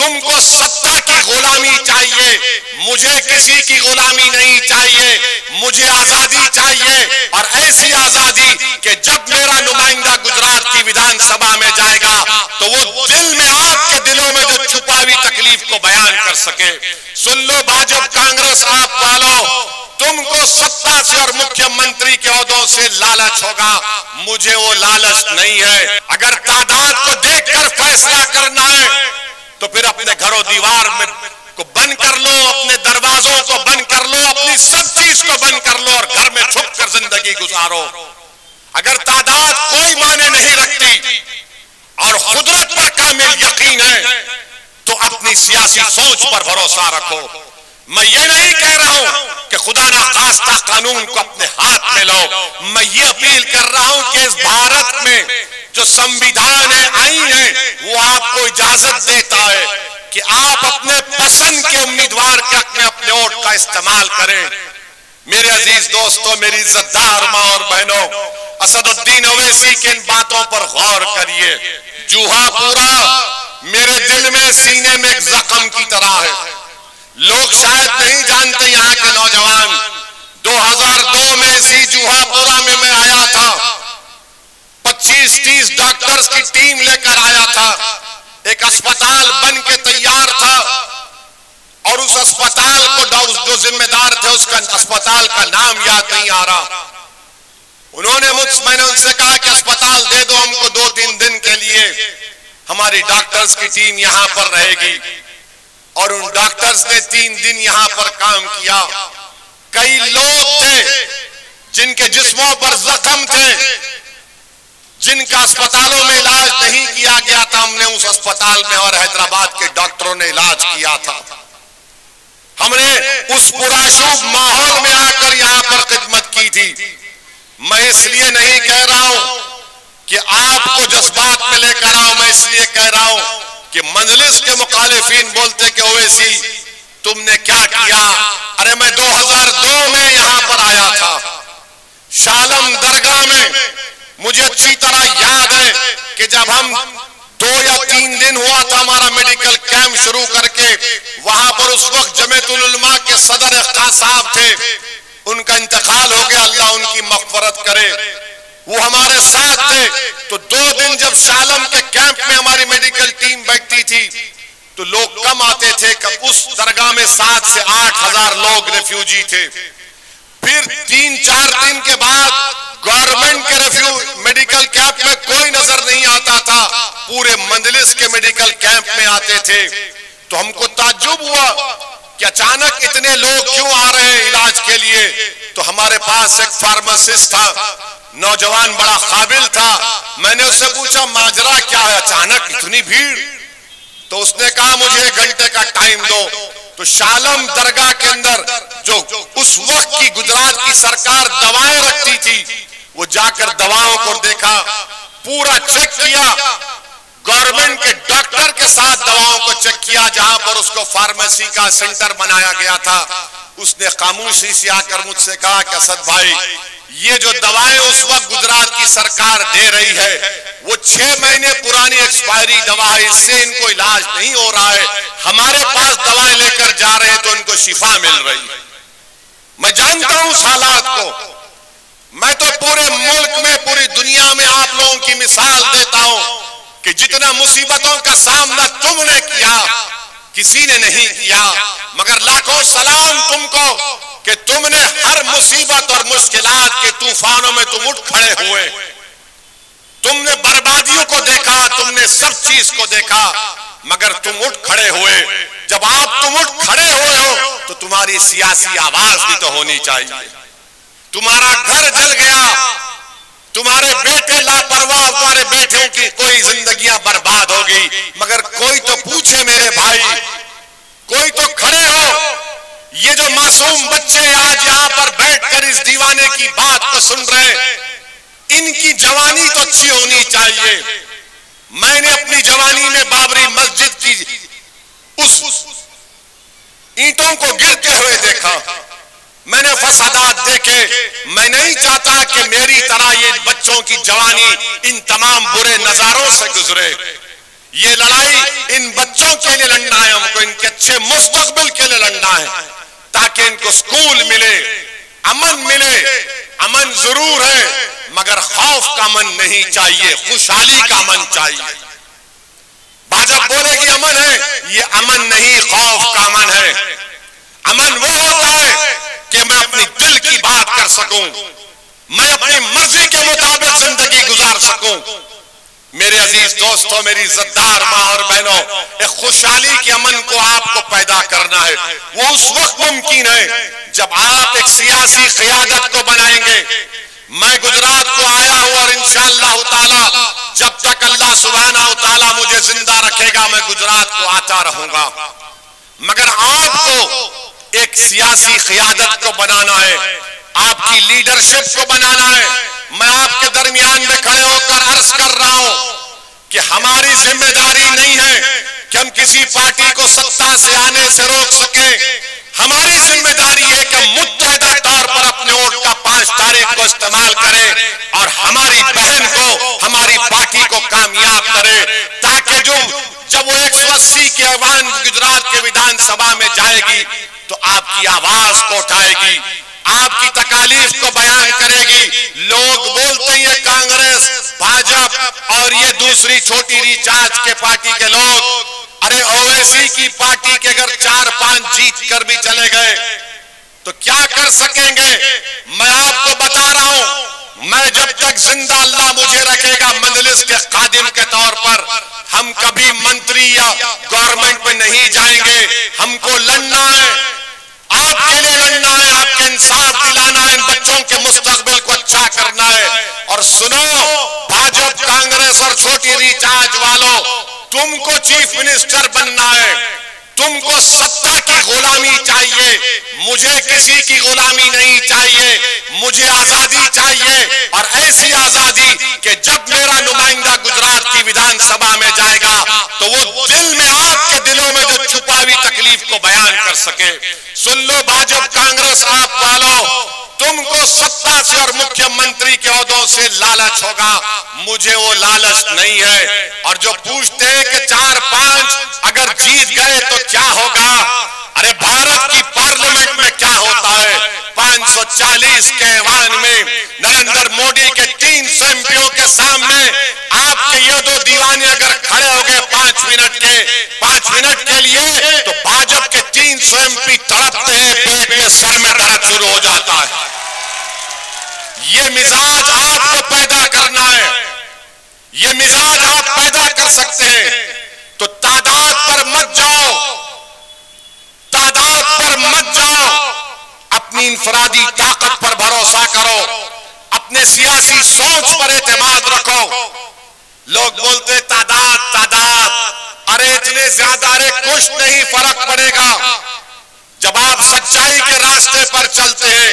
तुमको सत्ता की गुलामी चाहिए, मुझे किसी की गुलामी नहीं चाहिए, मुझे आजादी चाहिए। और ऐसी आजादी कि जब मेरा नुमाइंदा गुजरात की विधानसभा में जाएगा तो वो दिल में, आपके दिलों में जो छुपा हुई तकलीफ को बयान कर सके। सुन लो भाजपा कांग्रेस आप वालों, तुमको सत्ता से और मुख्यमंत्री के ओहदों से लालच होगा, मुझे वो लालच नहीं है। अगर तादाद को देखकर फैसला करना है तो फिर अपने घरों दीवार में को बंद कर लो, अपने दरवाजों को बंद कर लो, अपनी सब चीज को बंद कर लो और घर में छुप कर जिंदगी गुजारो। अगर तादाद कोई माने नहीं रखती और कुदरत पर कामिल यकीन है तो अपनी सियासी सोच पर भरोसा रखो। मैं ये नहीं कह रहा हूं कि खुदा ना खास्ता कानून को अपने हाथ में लो, मैं ये अपील कर रहा हूं कि इस भारत में जो संविधान है, आईन है, वो आपको इजाजत देता है कि आप अपने पसंद के उम्मीदवार के हक में अपने वोट का इस्तेमाल करें। मेरे अजीज दोस्तों, मेरी इज्जतदार मां और बहनों, असदुद्दीन ओवैसी की इन बातों पर गौर करिए। जूहापुरा मेरे दिल में, सीने में एक जख्म की तरह है। लोग शायद नहीं जानते, यहाँ के नौजवान, 2002 में इसी जूहापुरा में मैं आया था, 25-30 डॉक्टर्स की टीम लेकर आया था। एक अस्पताल बन के तैयार था और उस अस्पताल को जो जिम्मेदार थे, उसका अस्पताल का नाम याद नहीं आ रहा। मैंने उनसे कहा कि अस्पताल दे दो हमको 2-3 दिन के लिए, हमारी डॉक्टर्स की टीम यहां पर रहेगी। और उन डॉक्टर्स ने 3 दिन यहां पर काम किया। कई लोग थे जिनके जिस्मों पर जख्म थे, जिनका अस्पतालों में इलाज नहीं किया गया था, हमने उस अस्पताल में और हैदराबाद के डॉक्टरों ने इलाज किया था। हमने उस पुराशुभ माहौल में आकर यहां पर खिदमत की थी। मैं इसलिए नहीं कह रहा हूं कि आपको जज्बात में लेकर आओ, मैं इसलिए कह रहा हूं कि मजलिस के मुखालिफिन बोलते कि ओवैसी तुमने क्या किया। अरे मैं 2002 में यहां पर आया था, शालम दरगाह में। मुझे अच्छी तरह याद है कि जब हम 2 या 3 दिन हुआ था हमारा मेडिकल कैंप शुरू करके, वहां पर उस वक्त जमीयतुल उलमा के सदर खान साहब थे, उनका इंतकाल हो गया, अल्लाह उनकी मग़फ़िरत करे। वो हमारे साथ थे। तो 2 दिन जब शालम के कैंप में हमारी मेडिकल टीम बैठती थी तो लोग कम आते थे। उस दरगाह में 7 से 8 हजार लोग रेफ्यूजी थे। फिर 3-4 दिन के बाद गवर्नमेंट के मेडिकल कैंप में कोई नजर नहीं आता था, पूरे मजलिस के मेडिकल कैंप में आते थे। तो हमको ताज्जुब हुआ कि अचानक इतने लोग क्यों आ रहे हैं इलाज के लिए। तो हमारे पास एक फार्मासिस्ट था, नौजवान बड़ा काबिल था। मैंने उससे पूछा माजरा क्या है, अचानक इतनी भीड़। तो उसने कहा मुझे 1 घंटे का टाइम दो। तो शालम दरगाह के अंदर जो उस वक्त की गुजरात की सरकार दवाएं रखती थी, वो जाकर दवाओं को देखा, पूरा चेक किया, गवर्नमेंट के डॉक्टर के साथ दवाओं को चेक किया, जहां पर उसको फार्मेसी का सेंटर बनाया गया था। उसने खामोशी से आकर मुझसे कहा कि असद भाई, ये जो दवाएं उस वक्त गुजरात की सरकार दे रही है, वो 6 महीने पुरानी एक्सपायरी दवा है, इससे इनको इलाज नहीं हो रहा है। हमारे पास दवाएं लेकर जा रहे हैं तो इनको शिफा मिल रही है। मैं जानता हूं उस हालात को। मैं तो पूरे मुल्क में, पूरी दुनिया में आप लोगों की मिसाल देता हूं कि जितना मुसीबतों का सामना तुमने किया, किसी ने नहीं किया। मगर लाखों सलाम तुमको कि तुमने हर मुसीबत और मुश्किलात के तूफानों में तुम उठ खड़े हुए। तुमने बर्बादियों को देखा, तुमने सब चीज को देखा, मगर तुम उठ खड़े हुए। जब तुम उठ खड़े हुए हो तो तुम्हारी सियासी आवाज भी तो होनी चाहिए। तुम्हारा घर जल गया, तुम्हारे बेटे लापरवाह, तुम्हारे बेटों की कोई जिंदगियां बर्बाद हो गई, मगर कोई तो पूछे मेरे भाई, कोई तो खड़े हो। ये जो मासूम बच्चे आज यहाँ पर बैठकर इस दीवाने की बात को सुन रहे हैं, इनकी जवानी तो अच्छी होनी चाहिए। मैंने अपनी जवानी में बाबरी मस्जिद की उस ईंटों को गिरते हुए देखा, मैंने फसादात देखे। मैं नहीं चाहता कि मेरी तरह ये बच्चों की जवानी इन तमाम बुरे नजारों से गुजरे। ये लड़ाई इन बच्चों के लिए लड़ना अच्छे मुस्तकबिल के लिए लड़ना है, ताकि इनको स्कूल मिले, अमन मिले। अमन जरूर है मगर खौफ का अमन नहीं चाहिए, खुशहाली का अमन चाहिए। भाजपा बोलेगी अमन है, ये अमन नहीं, खौफ का अमन है। अमन वो होता है कि मैं अपनी दिल की बात कर सकूं, मैं अपनी मर्जी के मुताबिक जिंदगी गुजार सकूं। मेरे अजीज दोस्तों, मेरी इज्जतदार मां और बहनों, एक खुशहाली के अमन को आपको पैदा करना है। वो उस वक्त मुमकिन है जब आप एक सियासी क़ियादत को बनाएंगे। मैं गुजरात को आया हूं और इंशाअल्लाह ताला जब तक अल्लाह सुब्हानहू ताला मुझे जिंदा रखेगा मैं गुजरात को आता रहूंगा। मगर आपको एक सियासी क़ियादत को बनाना है, आपकी लीडरशिप को बनाना है। मैं आपके दरमियान में खड़े होकर अर्ज कर रहा हूं कि हमारी जिम्मेदारी नहीं है कि हम किसी पार्टी को सत्ता से आने से रोक सकें। हमारी जिम्मेदारी है कि मुत्तहिदा तौर पर अपने वोट का 5 तारीख को इस्तेमाल करें और हमारी बहन को, हमारी पार्टी को कामयाब करें, ताकि जब वो 180 की आवाज गुजरात के विधानसभा में जाएगी तो आपकी आवाज को उठाएगी, आपकी तकालीफ को बयान करेगी। लोग बोलते हैं कांग्रेस, भाजपा और ये दूसरी छोटी रिचार्ज के पार्टी के लोग, अरे ओवैसी की पार्टी के अगर 4-5 जीत कर भी चले गए तो क्या कर सकेंगे? मैं आपको बता रहा हूं, मैं जब तक जिंदा अल्लाह मुझे रखेगा मजलिस के खादिम के तौर पर, हम कभी मंत्री या गवर्नमेंट में नहीं जाएंगे। हमको लड़ना है, आपके लिए लड़ना है, आपके इंसाफ दिलाना है, इन बच्चों के मुस्तकबिल को अच्छा करना है। और सुनो भाजपा, कांग्रेस और छोटी रिचार्ज वालों, तुमको चीफ मिनिस्टर बनना है, तुमको सत्ता की गुलामी चाहिए, मुझे किसी की गुलामी नहीं चाहिए, मुझे आजादी चाहिए। और ऐसी आजादी कि जब मेरा नुमाइंदा गुजरात की विधानसभा में जाएगा तो वो दिल में, आपके दिलों में जो छुपा हुई तकलीफ को बयान कर सके। सुन लो भाजपा, कांग्रेस, आप वालों, तुमको सत्ता से और मुख्यमंत्री के ओहदों से लालच होगा, मुझे वो लालच नहीं है। और जो पूछते हैं कि 4-5 अगर जीत गए तो क्या होगा, अरे भारत की पार्लियामेंट में क्या होता है, 540 के ऐवान में नरेंद्र मोदी के 300 एमपीओ के सामने आपके ये दो दीवाने अगर खड़े हो गए 5 मिनट के लिए तो भाजपा के 300 एमपी तड़पते हैं, पेट में, सर में दर्द शुरू हो जाता है। ये मिजाज आपको पैदा करना है, ये मिजाज आप पैदा कर सकते हैं। तो तादाद पर मत जाओ, तादाद पर मत जाओ, अपनी इनफरादी ताकत पर भरोसा करो, अपने सियासी सोच पर एतमाद रखो। लोग बोलते तादाद, अरे इतने ज्यादा, अरे कुछ नहीं फर्क पड़ेगा। जब आप सच्चाई के रास्ते पर चलते हैं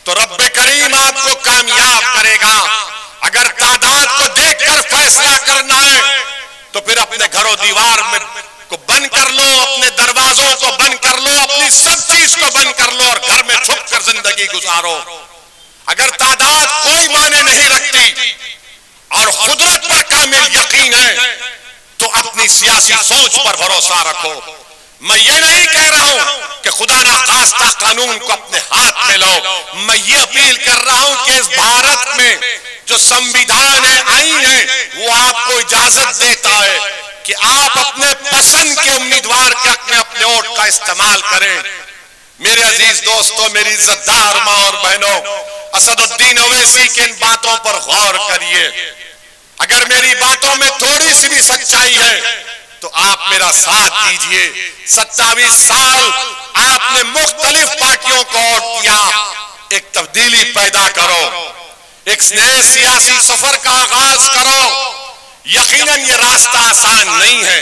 तो रब्बे करीम आपको कामयाब करेगा। अगर तादाद को देखकर फैसला करना है तो फिर अपने घरों दीवार में को बंद कर लो, अपने दरवाजों को बंद कर लो, अपनी सब चीज को बंद कर लो और घर में छुप कर जिंदगी गुजारो। अगर तादाद कोई माने नहीं रखती और कुदरत पर कामिल यकीन है तो अपनी सियासी सोच पर भरोसा रखो। मैं ये नहीं कह रहा हूं कि खुदा ना खास्ता कानून को अपने हाथ में लो, मैं ये अपील कर रहा हूं कि इस भारत में जो संविधान है, आईन है, वो आपको इजाजत देता है कि आप अपने पसंद के उम्मीदवार के अपने वोट का इस्तेमाल करें। मेरे अजीज दोस्तों, मेरी इज्जतदार मां और बहनों, असदुद्दीन ओवैसी की इन बातों पर गौर करिए। अगर मेरी बातों में थोड़ी सी भी सच्चाई है तो आप मेरा साथ दीजिए। 27 साल आपने मुख्तलिफ पार्टियों को वोट दिया, एक तब्दीली पैदा करो, एक नए सियासी सफर का आगाज करो। यकीनन ये रास्ता आसान नहीं है,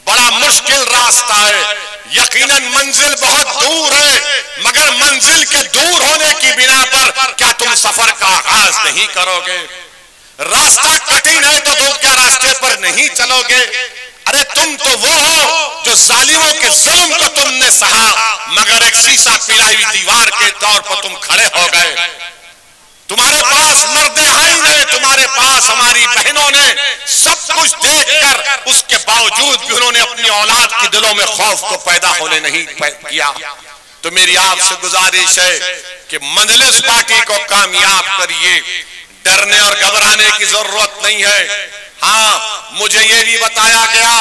बड़ा मुश्किल रास्ता है, यकीनन मंजिल बहुत दूर है, मगर मंजिल के दूर होने की बिना पर क्या तुम सफर का आगाज नहीं करोगे? रास्ता कठिन है तो तुम क्या रास्ते पर नहीं चलोगे? अरे तुम तो वो हो जो जालिमों के जुल्म को तुमने सहा, मगर एक शीशा पिलाई हुई दीवार के तौर पर तुम खड़े हो गए। तुम्हारे पास मर्द हाई नहीं तुम्हारे पास हमारी बहनों ने सब कुछ देखकर उसके बावजूद भी उन्होंने अपनी औलाद के दिलों में खौफ को पैदा होने नहीं किया। तो मेरी आपसे गुजारिश है कि मजलिस पार्टी को कामयाब करिए, डरने और घबराने की जरूरत नहीं है। हाँ, मुझे ये भी बताया गया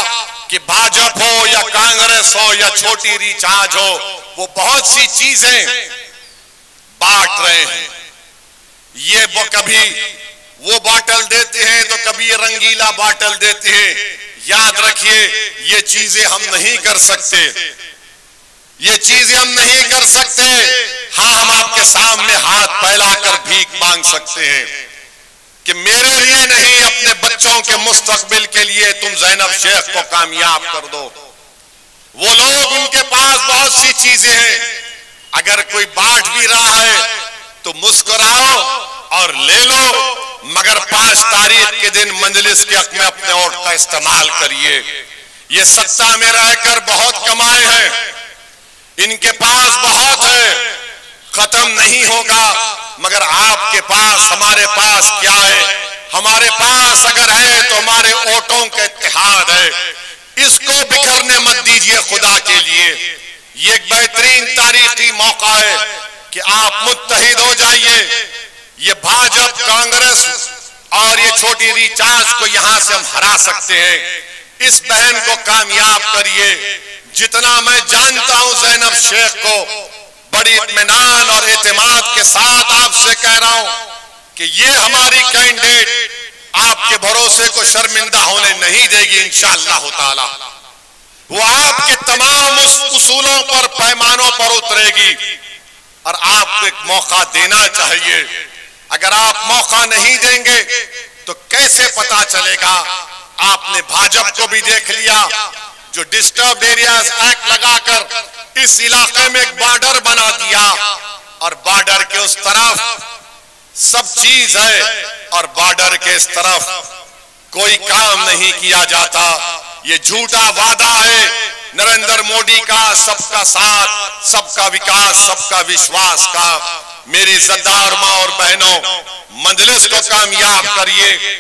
कि भाजपा हो या कांग्रेस हो या छोटी रिचार्ज हो, वो बहुत सी चीजें बांट रहे हैं। ये वो कभी वो बॉटल देते हैं तो कभी ये रंगीला बॉटल देते हैं। याद रखिए, ये चीजें हम नहीं कर सकते, ये चीजें हम नहीं कर सकते। हाँ, हम आपके सामने हाथ फैलाकर भीख मांग सकते हैं कि मेरे लिए नहीं, अपने बच्चों के मुस्तकबिल के लिए तुम ज़ैनब शेख को कामयाब कर दो। वो लोग, उनके पास बहुत सी चीजें हैं, अगर कोई बांट भी रहा है तो मुस्कुराओ और ले लो, मगर 5 तारीख के दिन मजलिस के हक में अपने वोट का इस्तेमाल करिए। ये सत्ता में रहकर बहुत कमाए हैं, इनके पास बहुत है, खत्म नहीं होगा। मगर आपके पास, हमारे पास क्या है? हमारे पास अगर है तो हमारे वोटों का इत्तेहाद है। इसको बिखरने मत दीजिए खुदा के लिए। ये एक बेहतरीन तारीखी मौका है कि आप मुत्तहिद हो जाइए। ये भाजपा, कांग्रेस और ये छोटी रिचार्ज को यहां से हम हरा सकते हैं। इस बहन को कामयाब करिए। जितना मैं जानता हूं ज़ैनब शेख को, बड़ी इत्मीनान और एतमाद के साथ आपसे कह रहा हूं कि ये हमारी कैंडिडेट आपके भरोसे को शर्मिंदा होने नहीं देगी इंशाअल्लाह ताला। वो आपके तमाम उसूलों पर, पैमानों पर उतरेगी और आपको एक मौका देना चाहिए। अगर आप मौका नहीं देंगे तो कैसे पता चलेगा? आपने भाजपा को भी देख लिया, जो डिस्टर्ब एरियाज एक्ट लगाकर इस इलाके में एक बॉर्डर बना दिया और बॉर्डर के उस तरफ सब चीज है और बॉर्डर के इस तरफ कोई काम नहीं किया जाता। ये झूठा वादा है नरेंद्र मोदी का, सबका साथ, सबका विकास, सबका विश्वास का। मेरी इज्जतदार मां और बहनों, मजलिस को कामयाब करिए।